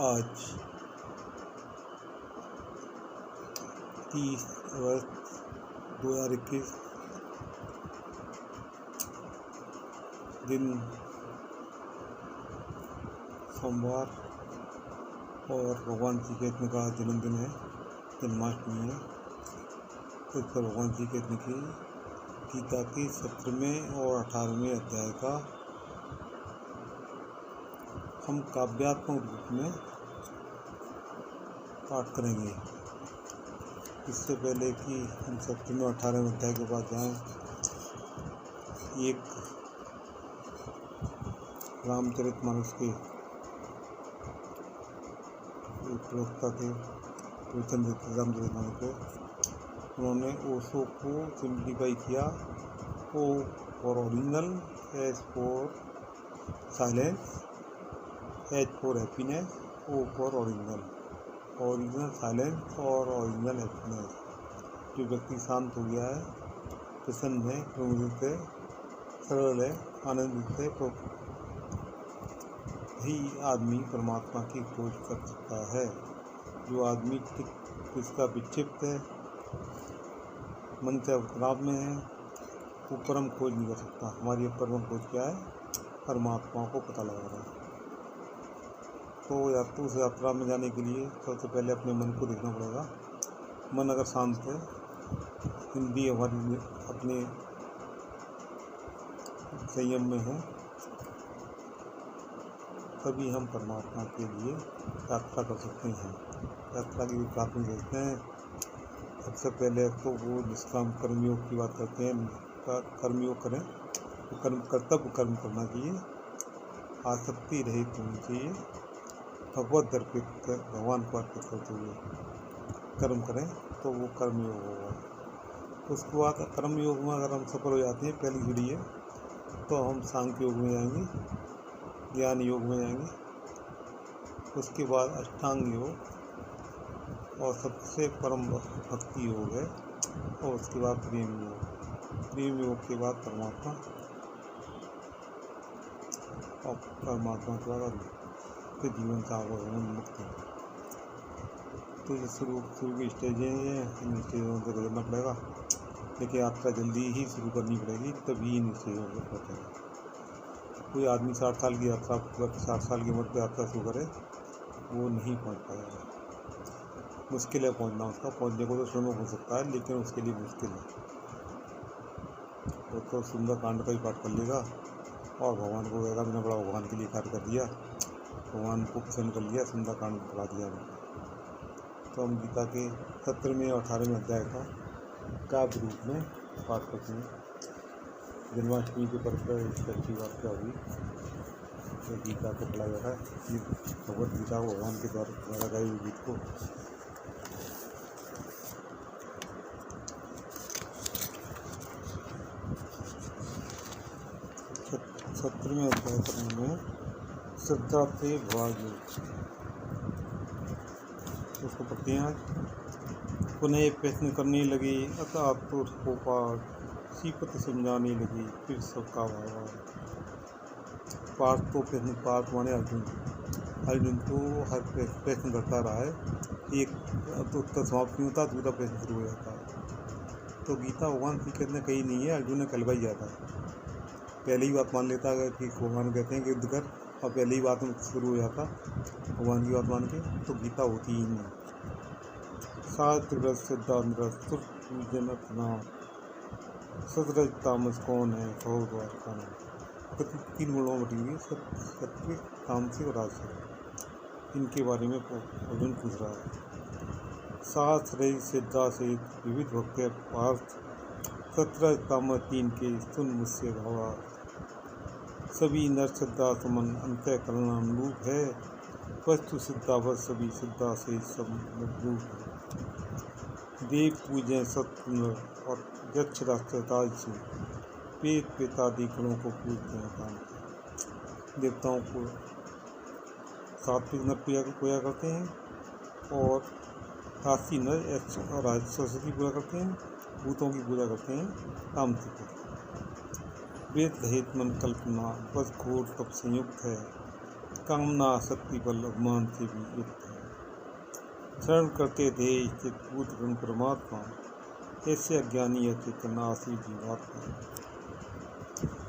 आज 30 अगस्त 2021 दिन सोमवार और भगवान श्री कृष्ण का जन्मदिन है, जन्माष्टमी है। इस पर भगवान श्री कृष्ण की गीता की 17वें और 18वें अध्याय का हम काव्यात्मक रूप में पाठ करेंगे। इससे पहले कि हम 17वें और 18वें अध्याय के पास जाएं, एक रामचरितमानस के एक प्रवक्ता थे रामचरितमानस के, उन्होंने ओशो को सिंप्लीफाई किया। O for original, S for silence, H for happiness, O for original, original silence और ओरिजिनल हैप्पीनेस। जो व्यक्ति शांत हो गया है, प्रसन्न है, प्रमुदित है, सरल है, आनंदित है, तो ही आदमी परमात्मा की खोज कर सकता है। जो आदमी जिसका विक्षिप्त है, मन से तनाव में है, वो परम खोज नहीं कर सकता। हमारी परम खोज क्या है? परमात्मा को पता लगाना। तो उस यात्रा में जाने के लिए सबसे पहले अपने मन को देखना पड़ेगा। मन अगर शांत है, हिंदी हमारी अपने संयम में है, तभी हम परमात्मा के लिए यात्रा कर सकते हैं। यात्रा की प्राथमिक देखते हैं। सबसे पहले तो वो निष्काम कर्मयोग की बात करते हैं। कर्मयोग करें तो कर्तव्य कर्म करना चाहिए, आसक्ति रहित होनी चाहिए, भगवत अर्पित कर भगवान को अर्पित करते हुए कर्म करें तो वो कर्मयोग होगा। उसके बाद कर्मयोग में अगर हम सफल हो जाते हैं, पहली सीढ़ी है, तो हम सांख्य योग में जाएंगे, ज्ञान योग में जाएंगे। उसके बाद अष्टांग योग और सबसे परम भक्ति योग है, और उसके बाद प्रेम योग। प्रेम योग के बाद परमात्मा, और परमात्मा के बाद फिर जीवन का आवागमन मुक्त है। तो ये शुरू की स्टेजें हैं, इन स्टेजों से गुजरना पड़ेगा, लेकिन यात्रा जल्दी ही शुरू करनी पड़ेगी, तभी इन स्टेजों पर पहुँचेगा। कोई आदमी 60 साल की यात्रा 60 साल की उम्र पर यात्रा शुरू करे, वो नहीं पहुँच पाएगा। मुश्किल है पहुँचना उसका। पहुँचने को तो श्रम हो सकता है, लेकिन उसके लिए मुश्किल है। वो तो सुंदरकांड का ही पाठ कर लेगा और भगवान को कहेगा मैंने बड़ा भगवान के लिए कार्य कर दिया, भगवान को प्रसन्न कर लिया, सुंदरकांड पढ़ा दिया। तो हम गीता के 17वें और 18वें अध्याय का काव्य रूप में पाठ करते हैं। जन्माष्टमी के पर्व पर एक अच्छी बात क्या हुई, तो गीता को पढ़ा जा रहा है। भगवद गीता को भगवान के द्वारा गाई हुई गीत को 17वें अध्याय करने में श्रद्धा से भाग्य, उसको पढ़ते हैं आज। पुनः प्रश्न करने लगे, अतः तो सीपत समझाने लगी, फिर सबका भाव। पार्थ माने अर्जुन तो हर प्रश्न करता रहा है, एक तो उत्तर समाप्त नहीं होता, दूसरा प्रश्न शुरू हो जाता है। तो गीता भगवान श्री कृष्ण ने कही नहीं है, अर्जुन ने कहलवाई जाता है। पहले ही बात मान लेता है कि भगवान कहते हैं कि युद्ध कर, और पहले ही बात में शुरू हो जाता भगवान की बात मान के, तो गीता होती ही नहीं। शास्त्र सिद्धांत पूजन अपना सतरज तामस कौन है, सौद्वार का नाम। 3 गुणों में बटी हुई सत्विक, तामसिक और राजसिक। इनके बारे में अर्जुन पूछ रहा है। शास्त्र सिद्धा से विविध भक्त पार्थ, 17 तामस 3 के सुन मुझसे भवा। सभी नर सिद्धा समन अंतःकरण अनुरूप है, वस्तु सिद्धावत सभी सिद्धा से सब मजबूत है। देव पूजें सत्य और यक्ष राष्ट्रताज से पेट पेतादि गुणों को पूजते हैं। काम देवताओं को सात्विक नर पूजा करते हैं, और राशि नर यक्ष और सरस्वती पूजा करते हैं, भूतों की पूजा करते हैं, तामसिक। वेद रहित मन कल्पना बस घोर तप संयुक्त है, कामना शक्ति बल अभिमान से भी युक्त है। शरण करते थे स्थित भूत ब्रह्म परमात्मा, ऐसे अज्ञानी है चेतन आसुरी जीवात्मा।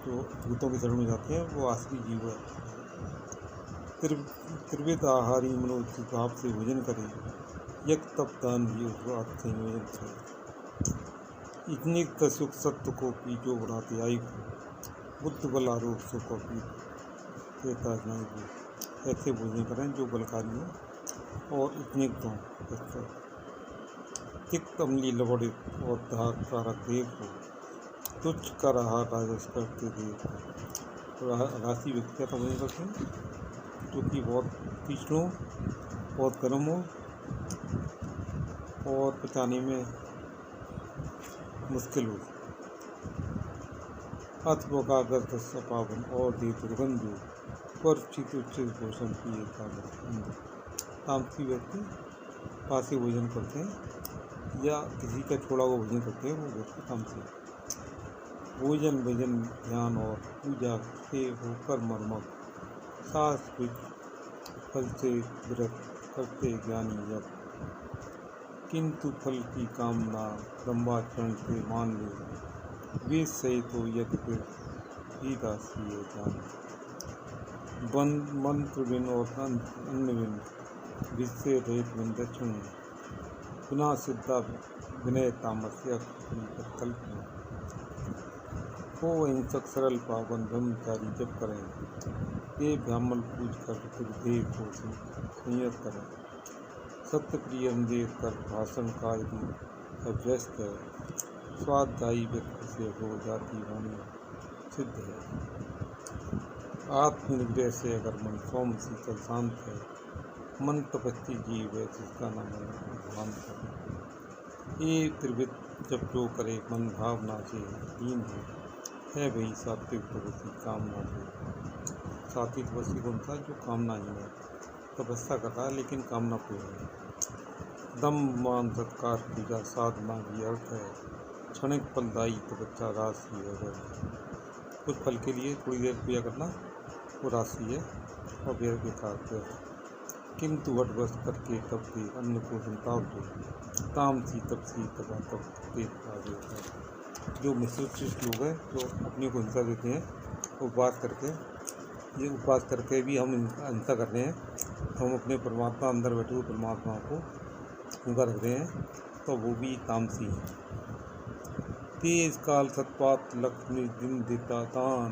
जो भूतों के शरण में जाते हैं वो आसुरी जीव है। त्रिविध आहारी मनोचित भाव से भोजन करे, यज्ञ तप दान भी उस बात संयोजन करे। इतनी सुख सत्य को पी जो बढ़ाते आई को, बुद्ध बल आरोप सुख को पी देता नहीं को। ऐसे भोजन करें जो बलकारी हो और इतने तिक्त अमली लवड़ित और धाक कारक देव को, तुच्छ का रहा राजस करते देव को। राशि व्यक्ति का भोजन करते हैं जो कि बहुत तीक्ष्ण हो, बहुत गर्म हो और पचाने में मुश्किल हो। अथवागत पावन और दे दुर्गंध जो परिचित उचित भोजन पिए तामसी व्यक्ति पासी भोजन करते हैं या किसी का छोड़ा हुआ भोजन करते हैं, वो व्यक्ति तामसी। भोजन भजन ध्यान और पूजा से होकर मर्मक सास फल से व्रत करते ज्ञानी जब, किंतु फल की कामना ब्रह्माचरण से मान ले, वे सही तो यज्ञ फिर ही दासी है जान। मंत्र बिन और अन्न बिन विषय रहित बिन दक्षिण, बिना सिद्धा विनय तामस्य कल्पना। को अहिंसक सरल पावन ब्रह्मचारी जब करें, ये ब्राह्मण पूज कर फिर देव को संयत करें। सत्य प्रिय अंधेर कर भाषण का यदि अभ्यस्त है, स्वाध्यायी व्यक्ति से हो जाती वाणी सिद्ध है। आत्मनिग्रह से अगर मन सौम शीतल शांत है, मन तपस्वी जीव है जिसका नाम भगवान है। ये त्रिविध जब जो करे मन भावना से दीन है वही सात्विक तपस्वी कामना से। सात्विक तपस्वी कौन सा? जो कामना ही है, तपस्या कर रहा है लेकिन कामना पूरी है। दम मान सत्कार पूजा साधना भी अर्थ है, क्षणिक फलदायी तपस्या राशि है। कुछ फल के लिए थोड़ी देर पूजा करना वो राशि है और बेकार है। किंतु वटवश करके तब के अन्न को संताप दो, तामसी तपसी तपा तप देता है। जो मिश्रित लोग हैं जो अपने को हिंसा देते हैं, उपवास करके, ये उपवास करके भी हम हिंसा कर रहे हैं, हम अपने परमात्मा अंदर बैठे हुए परमात्मा को भूखा रख रहे हैं, तो वो भी तामसी है। तेज काल सत्पात लक्ष्मी दिन देता दान,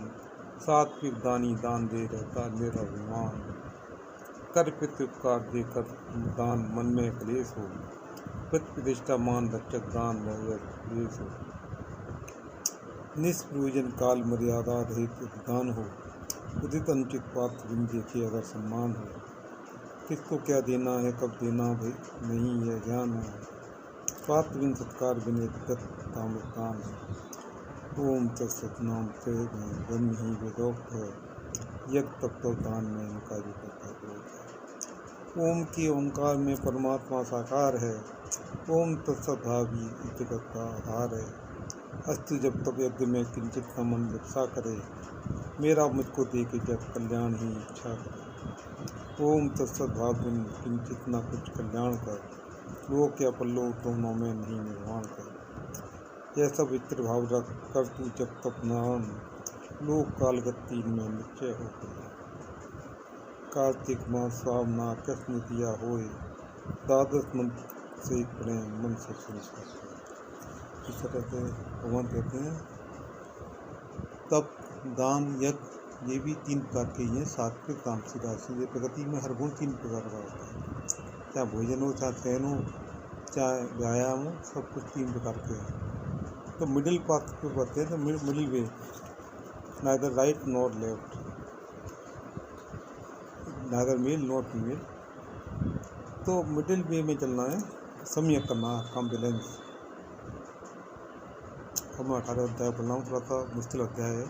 सात्विक दानी दान दे रहता निरभिमान। कर पितृपकार देकर दान मन में क्लेश हो, प्रतिष्ठा मान रक्षक दान क्लेश हो। निष्प्रयोजन काल मर्यादा रहित दान हो, उदित अनुचित पात्र बिन देखे अगर सम्मान हो। किसको क्या देना है कब देना भाई नहीं है ज्ञान है, पात्र बिन सत्कार बिन दान है। ओम तत्सतनाम से ब्रह्म ही वेदोक्त है, यज्ञ तप तो दान में इनका भी करता है। ओम के ओंकार में परमात्मा साकार है, ओम तत्सभावी जगत का आधार है। अस्तु जब तब यज्ञ में किंचित का मन लिप्सा करे, मेरा मुझको दे के जब कल्याण ही इच्छा करे। ओम तत्सद्भाव बिन किंचित न कुछ कल्याण कर, लोक या परलोक दोनों में नहीं निर्माण कर। यह सब इत्र भाव रख कर तू जब तप नाम, लोक कालगति में निश्चय हो गया। कार्तिक मास सावना कृष्ण दिया होए, द्वादश मंत्र से पढ़े मन से सुनिश्चित। इस तरह से भगवान कहते हैं तप दान यज्ञ ये भी तीन प्रकार के ही हैं। सात्विक तामसिक राशि, ये प्रगति में हर गुण तीन प्रकार का होता है, चाहे भोजन हो, चाहे शयन हो, चाहे व्यायाम हो, सब कुछ तीन प्रकार के हैं। तो मिडिल पाथ पे बढ़ते हैं, तो middle way, neither right not left, neither male not female. तो मिडिल वे में चलना है, सम्यक करना, कम बैलेंस। अब मैं 18 अध्याय पढ़ रहा हूँ, थोड़ा सा मुश्किल अध्याय है,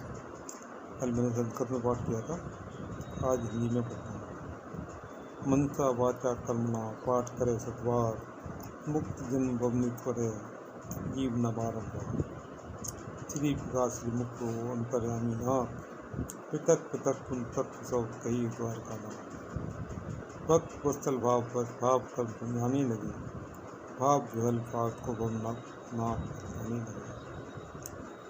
कल मैंने संस्कृत में पाठ किया था, आज हिंदी में पढ़ता हूँ। मनसा वाचा कर्मणा पाठ करे सद्वार, मुक्त जन्म भवनी करे जीव न बारंबार। श्री प्रकाश श्री मुक्त अंतर्यामी नाथ, पृथक पृथक तुम तत्व सब कही द्वार का नाम। भक्त वत्सल भाव बस भाव कर समझाने लगे, भाव विहल पाठ को नाप जाने लगे।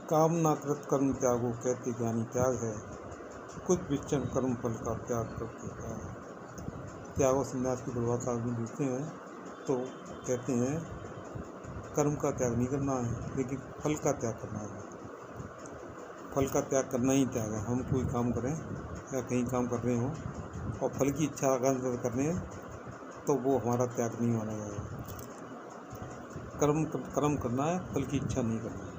कामना कृत कर्म त्यागो कहते ज्ञानी त्याग है, कुछ विचन कर्म फल का त्याग करके क्या है। त्यागो संन्यास की परिभाषा में पूछते हैं तो कहते हैं कर्म का त्याग नहीं करना है, लेकिन फल का त्याग करना है। फल का त्याग करना ही त्याग है। हम कोई काम करें या कहीं काम कर रहे हों और फल की इच्छा आकांक्षा कर रहे हैं तो वो हमारा त्याग नहीं माना जाएगा। कर्म करना है, फल की इच्छा नहीं करना है।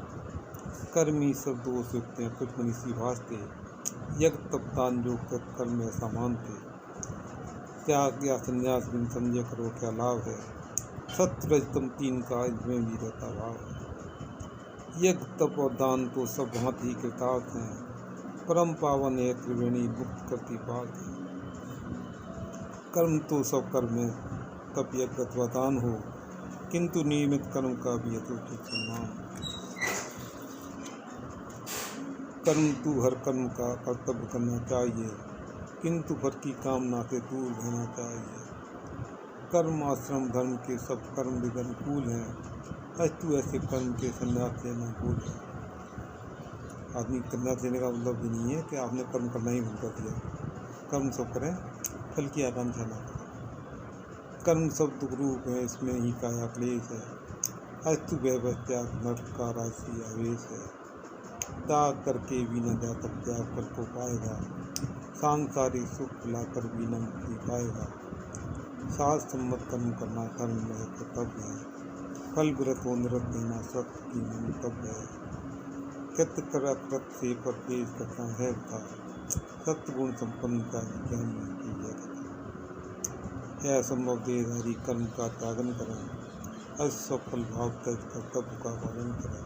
कर्मी सब दोष युक्त हैं, कुछ मनीषी भासते, यज्ञ तप दान जो कर्म ऐसा मानते। त्याग या संन्यास बिन समझे करो क्या लाभ है, सत्य रजतम तीन का इसमें भी रहता भाव है। यज्ञ तप और दान तो सब भांति ही कृतार्थ हैं, परम पावन है त्रिवेणी मुक्त करती बात है। कर्म तो सब कर्म है, तप यज्ञ अथवा दान हो, किंतु नियमित कर्म का भी यथोचित सम्मान। कर्म तो हर कर्म का कर्तव्य करना चाहिए, किंतु फल की कामना से दूर रहना चाहिए। कर्म आश्रम धर्म के सब कर्म भी अनुकूल हैं, अस्तु ऐसे कर्म के संन्यास लेना भूल है। आदमी संन्यास लेने का मतलब भी नहीं है कि आपने कर्म करना ही भूल कर दिया। कर्म सब करें, फल की आकांक्षा ना करें। कर्म सब दुख रूप है, इसमें ही काया क्लेश है। अस्तु वह त्याग नर्क का राशि आवेश है। त्याग करके भी न जातक त्याग कर को पाएगा, सांसारिक सुख लाकर भी न मुक्ति पाएगा। सात सम्मत कर्म करना धर्म में कर्तव्य है, फल व्रत हो निरत देना सत्य की मंतव्य है। कृत कर कृत से परदेश करता है था, सत्य गुण संपन्न का ज्ञान में की है कथा। यह संभव देहधारी कर्म का त्यागन करें, असफल भाव त्यज कर्तव्य का पालन करें।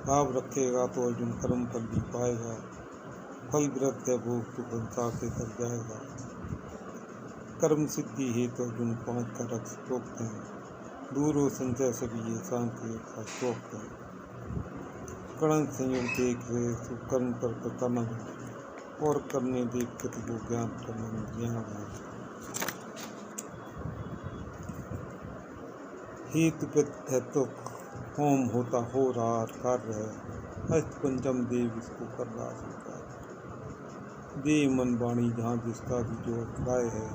भाव रखेगा तो अर्जुन कर्म फल भी पाएगा, फल व्रत है भोग तो संसार से तर जाएगा। कर्म सिद्धि है तो अर्जुन 5 कारक प्रोक्त हैं, दूर हो संचय सभी ये सांख्य का प्रोक्त है। कर्ण संयोग देख रहे तो कर्म पर करता न हो, और करने देख के तो ज्ञान करने में ज्ञान है। हेतु है तो होम होता हो रहा कार्य है, अस्त पंचम देव इसको कर रहा स्वीकार। देव मन वाणी जहाँ जिसका भी जो अभिप्राय है,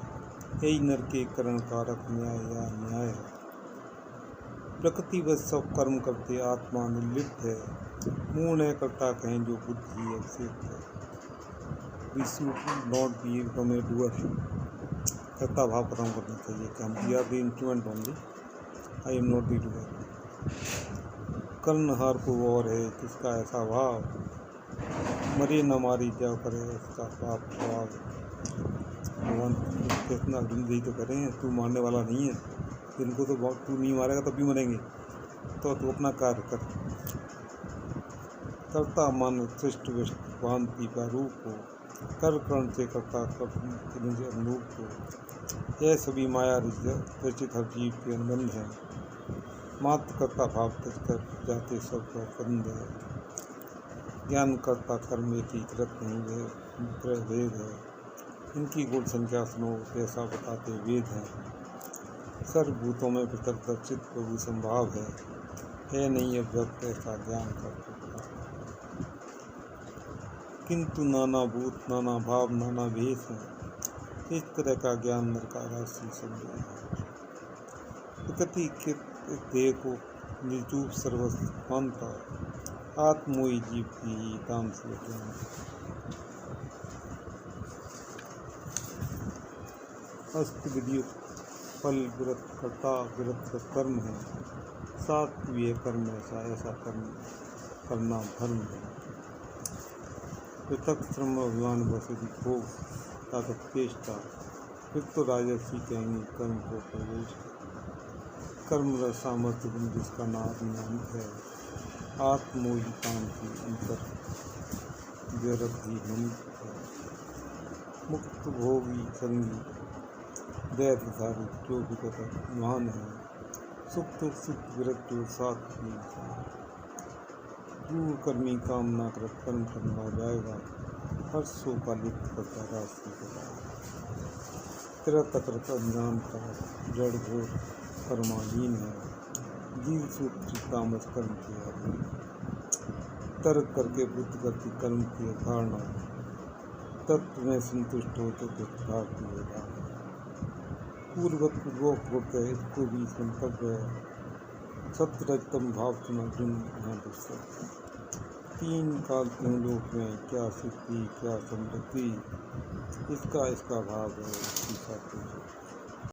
यही नर के करण कारक न्याय या न्याय है। प्रकृति व सब कर्म करते आत्मा निर्लिप्त है, मूर्ण करता कहें जो बुद्धि अवशिष्ट है। We should not be become a doer। कर्ता भाव खत्म करना चाहिए कि हम we are the instrument only, I am not the doer। कर्णहार को और है किसका ऐसा भाव, मरे न मारी जा करे उसका पाप भाव। भगवान कितना अर्जुन तो करें, तू मारने वाला नहीं है, इनको तो तू नहीं मारेगा तब भी मरेंगे, तो तू अपना कार्य कर। करता मन सृष्ट विष्ट भांति का रूप हो, कर कर्ण से करता कर अनुरूप हो। यह सभी माया रचित हर जीव के अनुबंध है, मात्र करता भाव तज कर जाते सब का बंद है। ज्ञान करता कर्म की कृत नहीं भेद है, इनकी गुण संख्या सुनो कैसा बताते वेद हैं। सर्वभूतों में पृथक दर्शित प्रभु संभाव है नहीं अव्यक्त ऐसा ज्ञान कर सकता। किंतु नाना भूत नाना भाव नाना भेष है, इस तरह का ज्ञान नर का राशि संदेह है। प्रकृति के देह को निर्जूप सर्वस्व मानता, आत्मोई जीव की दान से ज्ञान। अस्त विधि फल व्रत कर्ता व्रत कर्म है, सात्विक कर्म ऐसा कर्म करना धर्म है। पृथक श्रम अभिमान वसुधि भोग ताकत चेष्टा, फिर तो राजर्षि कहेंगे कर्म को प्रवेश। कर्म रस सामर्थ्य गुण जिसका नाम है, आत्मोही काम की अंतर व्यर्थ ही मनुष्य है। मुक्त भोगी संगी दैवधारी जो विगत महान है, सुख दुख सुख विरत जो साथ भी क्रूर कर्मी कामना कर कर्म करना जाएगा, हर्षों का लिप्त करता राशि होगा। तेरा तकृत अज्ञान का जड़ घोर कर्माधीन है, जीव सूत्र तामस कर्म के अधीन। तर्क करके बुद्ध करती कर्म की धारणा, तत्व में संतुष्ट हो तो कृतभाग्य होगा। पूर्वक पूर्वक होकर इसको भी संतव्य है, सत्यरजतम भाव सुना अर्जुन यहाँ दुष्कर। तीन काल क्यों लोक में, क्या सिद्धि क्या समृद्धि, इसका भाव है इसकी साथी।